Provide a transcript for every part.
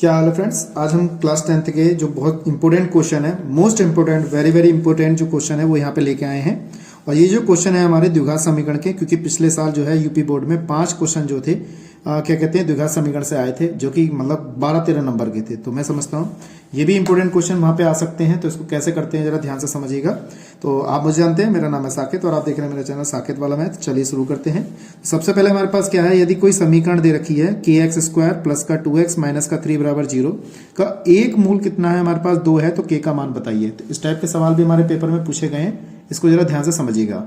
क्या हाल है फ्रेंड्स। आज हम क्लास 10th के जो बहुत इंपॉर्टेंट क्वेश्चन है, most important, very very important जो क्वेश्चन है वो यहाँ पे लेके आए हैं। और ये जो क्वेश्चन है हमारे द्विघात समीकरण के, क्योंकि पिछले साल जो है यूपी बोर्ड में 5 क्वेश्चन जो थे क्या कहते हैं द्विघात समीकरण से आए थे, जो कि मतलब 12-13 नंबर के थे। तो मैं समझता हूँ ये भी इंपॉर्टेंट क्वेश्चन वहाँ पे आ सकते हैं। तो इसको कैसे करते हैं जरा ध्यान से समझिएगा। तो आप मुझे जानते हैं, मेरा नाम है साकेत और आप देख रहे हैं मेरा चैनल साकेत वाला मैथ। चलिए शुरू करते हैं। सबसे पहले हमारे पास क्या है, यदि कोई समीकरण दे रखी है kx² प्लस का 2x माइनस का 3 बराबर 0 का एक मूल कितना है, हमारे पास 2 है, तो k का मान बताइए। तो इस टाइप के सवाल भी हमारे पेपर में पूछे गए हैं, इसको जरा ध्यान से समझिएगा।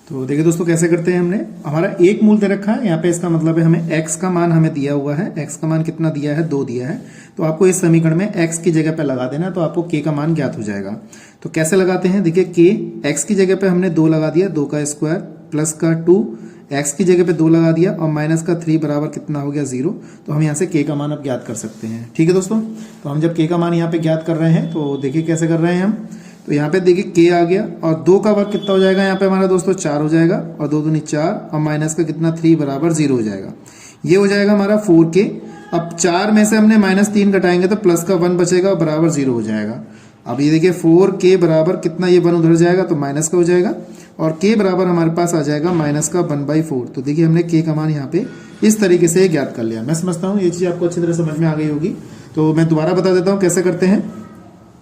तो देखिए दोस्तों कैसे करते हैं। हमने हमारा एक मूल दे रखा है यहाँ पे, इसका मतलब है हमें x का मान हमें दिया हुआ है। x का मान कितना दिया है, 2 दिया है। तो आपको इस समीकरण में x की जगह पे लगा देना है, तो आपको k का मान ज्ञात हो जाएगा। तो कैसे लगाते हैं, देखिए k x की जगह पे हमने 2 लगा दिया, 2 का स्क्वायर प्लस का 2 x की जगह पे 2 लगा दिया और माइनस का 3 बराबर कितना हो गया 0। तो हम यहाँ से k का मान अब ज्ञात कर सकते हैं। ठीक है दोस्तों। तो हम जब k का मान यहाँ पे ज्ञात कर रहे हैं तो देखिए कैसे कर रहे हैं हम। तो यहाँ पे देखिए k आ गया और 2 का वर्ग कितना हो जाएगा यहाँ पे हमारा दोस्तों 4 हो जाएगा, और 2 दूनी 4 और माइनस का कितना 3 बराबर 0 हो जाएगा। ये हो जाएगा हमारा 4k। अब 4 में से हमने -3 घटाएंगे तो प्लस का 1 बचेगा और बराबर 0 हो जाएगा। अब ये देखिए 4k बराबर कितना, ये 1 उधर जाएगा तो माइनस का हो जाएगा, और k बराबर हमारे पास आ जाएगा माइनस का 1/4। तो देखिए हमने k का मान यहाँ पे इस तरीके से ज्ञात कर लिया। मैं समझता हूँ ये चीज़ आपको अच्छी तरह समझ में आ गई होगी। तो मैं दोबारा बता देता हूँ कैसे करते हैं।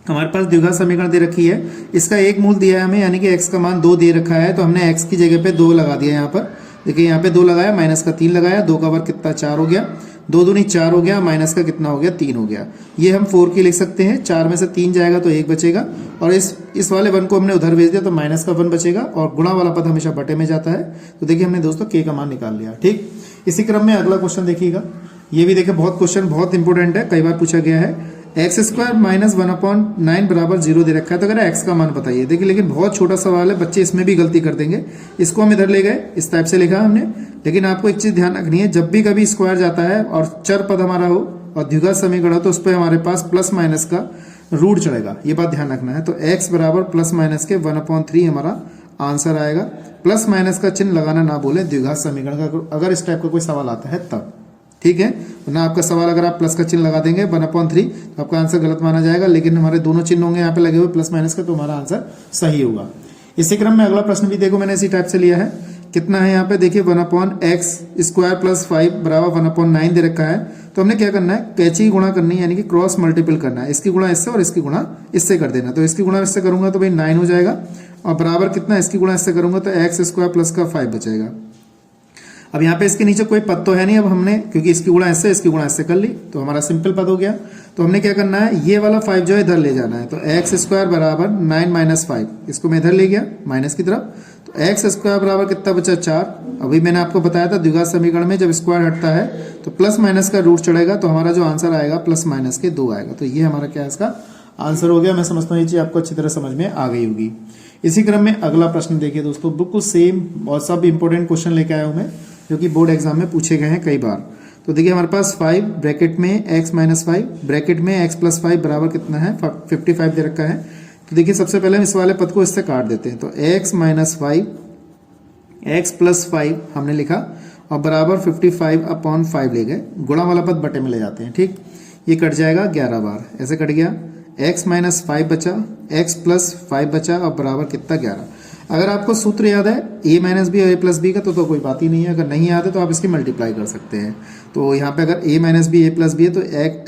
हमारे पास द्विघात समीकरण दे रखी है, इसका एक मूल दिया है हमें, यानी कि x का मान 2 दे रखा है। तो हमने x की जगह पे 2 लगा दिया यहाँ पर। देखिए यहाँ पे 2 लगाया, माइनस का 3 लगाया, 2 का वर्ग कितना 4 हो गया, 2 दूनी 4 हो गया, माइनस का कितना हो गया 3 हो गया। ये हम 4 की लिख सकते हैं। 4 में से 3 जाएगा तो 1 बचेगा, और इस वाले 1 को हमने उधर भेज दिया तो माइनस का 1 बचेगा, और गुणा वाला पद हमेशा बटे में जाता है। तो देखिए हमने दोस्तों k का मान निकाल लिया। ठीक, इसी क्रम में अगला क्वेश्चन देखिएगा। ये भी देखिए बहुत क्वेश्चन बहुत इंपॉर्टेंट है, कई बार पूछा गया है। x² माइनस 1/9 बराबर 0 दे रखा है, तो अगर x का मान बताइए। देखिए लेकिन बहुत छोटा सवाल है, बच्चे इसमें भी गलती कर देंगे। इसको हम इधर ले गए, इस टाइप से लिखा हमने। लेकिन आपको एक चीज ध्यान रखनी है, जब भी कभी स्क्वायर जाता है और चर पद हमारा हो और द्विघात समीकरण हो, तो उस पर हमारे पास प्लस माइनस का रूट चढ़ेगा। ये बात ध्यान रखना है। तो x बराबर प्लस माइनस के 1/3 हमारा आंसर आएगा। प्लस माइनस का चिन्ह लगाना ना बोले द्विघात समीकरण का, अगर इस टाइप का कोई सवाल आता है तब। ठीक है ना, आपका सवाल अगर आप प्लस का चिन्ह लगा देंगे 1/3 तो आपका आंसर गलत माना जाएगा। लेकिन हमारे दोनों चिन्ह होंगे यहाँ पे लगे हुए प्लस माइनस का, तो हमारा आंसर सही होगा। इसी क्रम में अगला प्रश्न भी देखो, मैंने इसी टाइप से लिया है। कितना है यहाँ पे, देखिए 1/x² प्लस 5 बराबर 1/9 दे रखा है। तो हमने क्या करना है, कैची गुणा करनी है, यानी कि क्रॉस मल्टीपल करना है। इसकी गुणा इससे और इसकी गुणा इससे कर देना। तो इसकी गुणा इससे करूंगा तो भाई 9 हो जाएगा, और बराबर कितना, इसकी गुणा इससे करूंगा तो x² प्लस का 5 बचेगा। अब यहाँ पे इसके नीचे कोई पद तो है नहीं, अब हमने क्योंकि इसकी गुणा इससे कर ली तो हमारा सिंपल पद हो गया। तो हमने क्या करना है, ये वाला 5 जो है इधर ले जाना है। तो x² बराबर 9 माइनस 5, इसको मैं इधर ले गया माइनस की तरफ। तो x² बराबर कितना बचा 4। अभी मैंने आपको बताया था द्विघात समीकरण में जब स्क्वायर हटता है तो प्लस माइनस का रूट चढ़ेगा, तो हमारा जो आंसर आएगा प्लस माइनस के 2 आएगा। तो ये हमारा क्या है, इसका आंसर हो गया। मैं समझता हूँ ये चीज आपको अच्छी तरह समझ में आ गई होगी। इसी क्रम में अगला प्रश्न देखिए दोस्तों, बिल्कुल सेम और सब इंपॉर्टेंट क्वेश्चन लेके आया हूँ मैं, जो कि बोर्ड एग्जाम में पूछे गए हैं कई बार। तो देखिए हमारे पास 5 ब्रैकेट में x माइनस 5 ब्रैकेट में x प्लस 5 बराबर कितना है 55 दे रखा है। तो देखिए सबसे पहले हम इस वाले पद को इससे काट देते हैं। तो x माइनस 5 x प्लस 5 हमने लिखा, और बराबर 55/5 ले गए, गुणा वाला पद बटे में ले जाते हैं। ठीक, ये कट जाएगा 11 बार, ऐसे कट गया। x माइनस 5 बचा, x प्लस 5 बचा, और बराबर कितना 11। अगर आपको सूत्र याद है a माइनस बी और a प्लस बी का तो कोई बात ही नहीं है। अगर नहीं याद है तो आप इसकी मल्टीप्लाई कर सकते हैं। तो यहाँ पे अगर a minus b a plus b है तो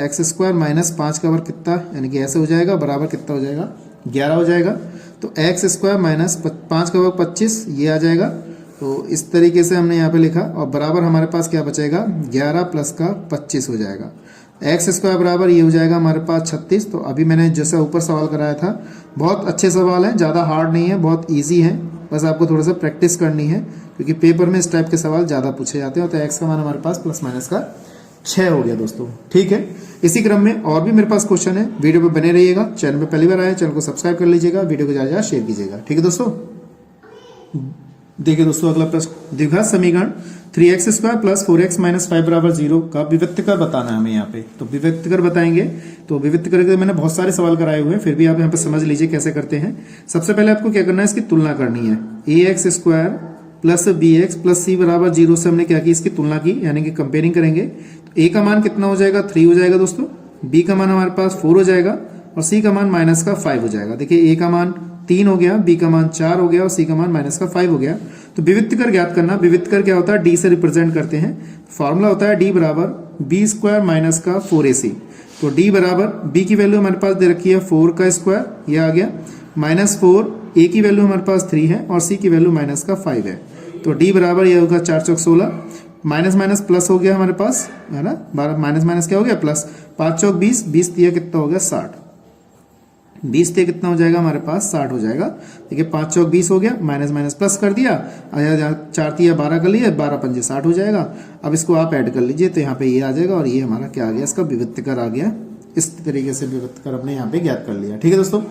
x² माइनस 5 का वर्ग कितना, यानी कि ऐसे हो जाएगा, बराबर कितना हो जाएगा 11 हो जाएगा। तो x² माइनस 5 का वर्ग 25 ये आ जाएगा। तो इस तरीके से हमने यहाँ पे लिखा, और बराबर हमारे पास क्या बचेगा 11 प्लस का 25 हो जाएगा। x² बराबर ये हो जाएगा हमारे पास 36। तो अभी मैंने जैसा ऊपर सवाल कराया था, बहुत अच्छे सवाल हैं, ज़्यादा हार्ड नहीं है, बहुत इजी है, बस आपको थोड़ा सा प्रैक्टिस करनी है, क्योंकि पेपर में इस टाइप के सवाल ज़्यादा पूछे जाते हैं। तो x का मान हमारे पास प्लस माइनस का 6 हो गया दोस्तों। ठीक है, इसी क्रम में और भी मेरे पास क्वेश्चन है, वीडियो पे बने रहिएगा। चैनल पे पहली बार आए, चैनल को सब्सक्राइब कर लीजिएगा, वीडियो को ज़्यादा शेयर कीजिएगा। ठीक है दोस्तों। देखिए दोस्तों अगला प्रश्न, द्विघात समीकरण 3x² प्लस 4x माइनस 5 बराबर 0 का विविक्त कर बताना है हमें यहाँ पे। तो विविक्त कर बताएंगे, तो विविक्त करके मैंने बहुत सारे सवाल कराए हुए हैं, फिर भी आप यहाँ पे समझ लीजिए कैसे करते हैं। सबसे पहले आपको क्या करना है, इसकी तुलना करनी है। ax² plus bx plus c बराबर 0 से हमने क्या की, इसकी तुलना की, यानी कि कंपेयरिंग करेंगे। तो ए का मान कितना हो जाएगा 3 हो जाएगा दोस्तों, बी का मान हमारे पास 4 हो जाएगा और सी का मान माइनस का 5 हो जाएगा। देखिए ए का मान 3 हो गया, बी का मान 4 हो गया और सी का मान माइनस का 5 हो गया। तो विविध कर ज्ञात करना, विविध कर क्या होता है डी से रिप्रेजेंट करते हैं, फॉर्मूला होता है डी बराबर बी स्क्वायर माइनस का 4ac। तो डी बराबर बी की वैल्यू हमारे पास दे रखी है 4 का स्क्वायर, ये आ गया, माइनस 4, ए की वैल्यू हमारे पास 3 है और सी की वैल्यू माइनस का 5 है। तो डी बराबर ये होगा 4 चौक 16, माइनस माइनस प्लस हो गया हमारे पास, है ना, माइनस माइनस क्या हो गया प्लस, 5 चौक 20, 20 दिया कितना हो गया 60, 20 दिया कितना हो जाएगा हमारे पास 60 हो जाएगा। देखिए 5 चौक 20 हो गया, माइनस माइनस प्लस कर दिया, 4 दिया 12 कर लिया, 12 पंजे 60 हो जाएगा। अब इसको आप ऐड कर लीजिए तो यहाँ पे ये आ जाएगा और ये हमारा क्या आ गया, इसका विविध कर आ गया। इस तरीके से विविध कर हमने यहाँ पे ज्ञात कर लिया। ठीक है दोस्तों,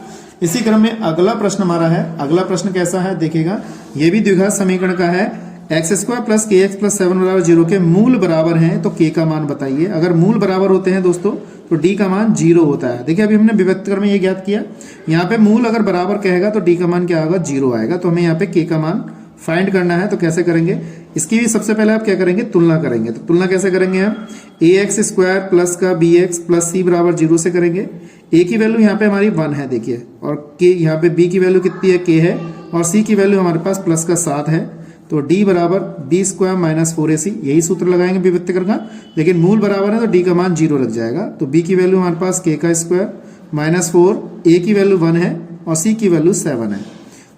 इसी क्रम में अगला प्रश्न हमारा है। अगला प्रश्न कैसा है देखिएगा, ये भी द्विघात समीकरण का है। एक्स स्क्वायर प्लस के एक्स प्लस 7 बराबर 0 के मूल बराबर हैं तो के का मान बताइए। अगर मूल बराबर होते हैं दोस्तों तो डी का मान 0 होता है। देखिए अभी हमने विविध कर में ये ज्ञात किया, यहाँ पे मूल अगर बराबर कहेगा तो डी का मान क्या होगा 0 आएगा। तो हमें यहाँ पे के का मान फाइंड करना है। तो कैसे करेंगे, इसकी भी सबसे पहले आप क्या करेंगे, तुलना करेंगे। तो तुलना कैसे करेंगे हम, ए एक्स स्क्वायर प्लस का बी एक्स प्लस सी बराबर 0 से करेंगे। ए की वैल्यू यहाँ पे हमारी 1 है देखिए, और के यहाँ पे बी की वैल्यू कितनी है के है, और सी की वैल्यू हमारे पास प्लस का 7 है। तो डी बराबर बी स्क्वायर माइनस 4ac, यही सूत्र लगाएंगे विविध कर का। लेकिन मूल बराबर है तो डी का मान 0 लग जाएगा। तो बी की वैल्यू हमारे पास के का स्क्वायर माइनस 4, ए की वैल्यू 1 है और सी की वैल्यू 7 है।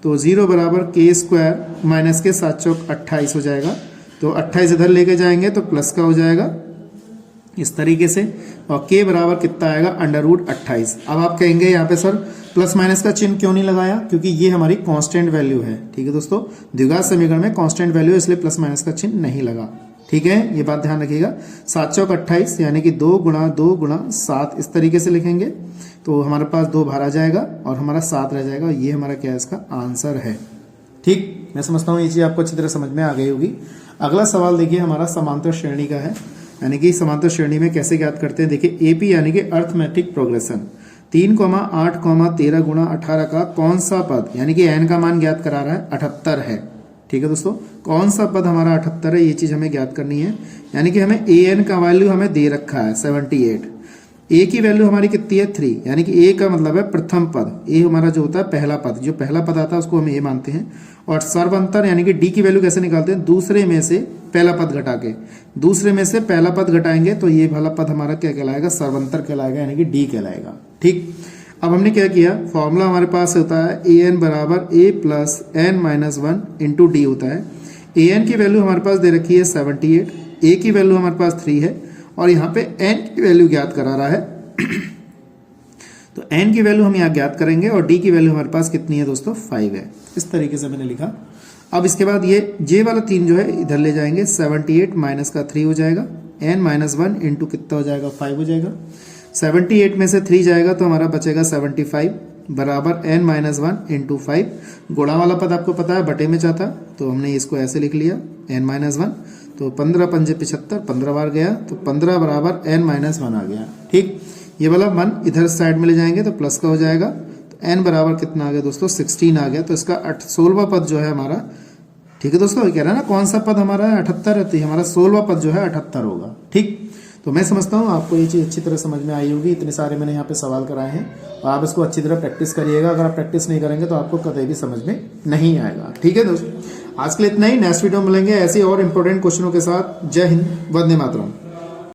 तो 0 बराबर के स्क्वायर माइनस के 7 चौक 28 हो जाएगा। तो 28 इधर लेके जाएंगे तो प्लस का हो जाएगा इस तरीके से, और के बराबर कितना आएगा अंडर रूट 28। अब आप कहेंगे यहाँ पे सर प्लस माइनस का चिन्ह क्यों नहीं लगाया, क्योंकि ये हमारी कांस्टेंट वैल्यू है। ठीक है दोस्तों, द्विघात समीकरण में कांस्टेंट वैल्यू है, इसलिए प्लस माइनस का चिन्ह नहीं लगा। ठीक है, ये बात ध्यान रखिएगा। 7 चौक 28 यानी कि 2 गुणा 2 गुणा 7 इस तरीके से लिखेंगे तो हमारे पास 2 बाहर आ जाएगा और हमारा 7 रह जाएगा। ये हमारा क्या है, इसका आंसर है। ठीक, मैं समझता हूँ ये चीज आपको अच्छी तरह समझ में आ गई होगी। अगला सवाल देखिए हमारा समांतर श्रेणी का है, यानी कि समांतर श्रेणी में कैसे ज्ञात करते हैं। देखिए एपी यानी कि अर्थमेटिक प्रोग्रेशन, 3, 8, 13 गुणा 18 का कौन सा पद, यानी कि एन का मान ज्ञात करा रहा है 78 है। ठीक है दोस्तों, कौन सा पद हमारा 78 है, ये चीज हमें ज्ञात करनी है। यानी कि हमें ए एन का वैल्यू हमें दे रखा है 78, ए की वैल्यू हमारी कितनी है 3, यानी कि ए का मतलब है प्रथम पद, ए हमारा जो होता है पहला पद, जो पहला पद आता है उसको हम ए मानते हैं। और सर्वंतर यानी कि डी की वैल्यू कैसे निकालते हैं, दूसरे में से पहला पद घटा के, दूसरे में से पहला पद घटाएंगे तो ये वाला पद हमारा क्या कहलाएगा, सर्वंतर कहलाएगा, यानी कि डी कहलाएगा। ठीक, अब हमने क्या किया, फॉर्मूला हमारे पास होता है ए एन बराबर A plus N minus 1 into D होता है। ए एन की वैल्यू हमारे पास दे रखी है 78, ए की वैल्यू हमारे पास 3 है और यहाँ पे एन की वैल्यू ज्ञात करा रहा है तो एन की वैल्यू हम यहाँ ज्ञात करेंगे और डी की वैल्यू हमारे पास कितनी है दोस्तों 5 है। इस तरीके से मैंने लिखा। अब इसके बाद ये जे वाला 3 जो है इधर ले जाएंगे, 78 माइनस का 3 हो जाएगा, एन माइनस 1 इंटू कितना हो जाएगा 5 हो जाएगा। 78 में से 3 जाएगा तो हमारा बचेगा 75 बराबर एन माइनस 1 इंटू 5। गुणा वाला पद आपको पता है बटे में जाता, तो हमने इसको ऐसे लिख लिया एन माइनस 1। तो 15 पंजे 75, 15 बार गया तो 15 बराबर एन माइनस 1 आ गया। ठीक, ये वाला 1 इधर साइड में ले जाएंगे तो प्लस का हो जाएगा। तो एन बराबर कितना आ गया दोस्तों 16 आ गया। तो इसका 16वां पद जो है हमारा, ठीक है दोस्तों, कह रहा है ना कौन सा पद हमारा है 78 है, तो हमारा 16वां पद जो है 78 होगा। ठीक, तो मैं समझता हूँ आपको ये चीज़ अच्छी तरह समझ में आई होगी। इतने सारे मैंने यहाँ पे सवाल कराए हैं और आप इसको अच्छी तरह प्रैक्टिस करिएगा। अगर आप प्रैक्टिस नहीं करेंगे तो आपको कभी भी समझ में नहीं आएगा। ठीक है दोस्तों, आज के लिए इतना ही। नेक्स्ट वीडियो में मिलेंगे ऐसे और इंपॉर्टेंट क्वेश्चनों के साथ। जय हिंद, वंदे मातरम।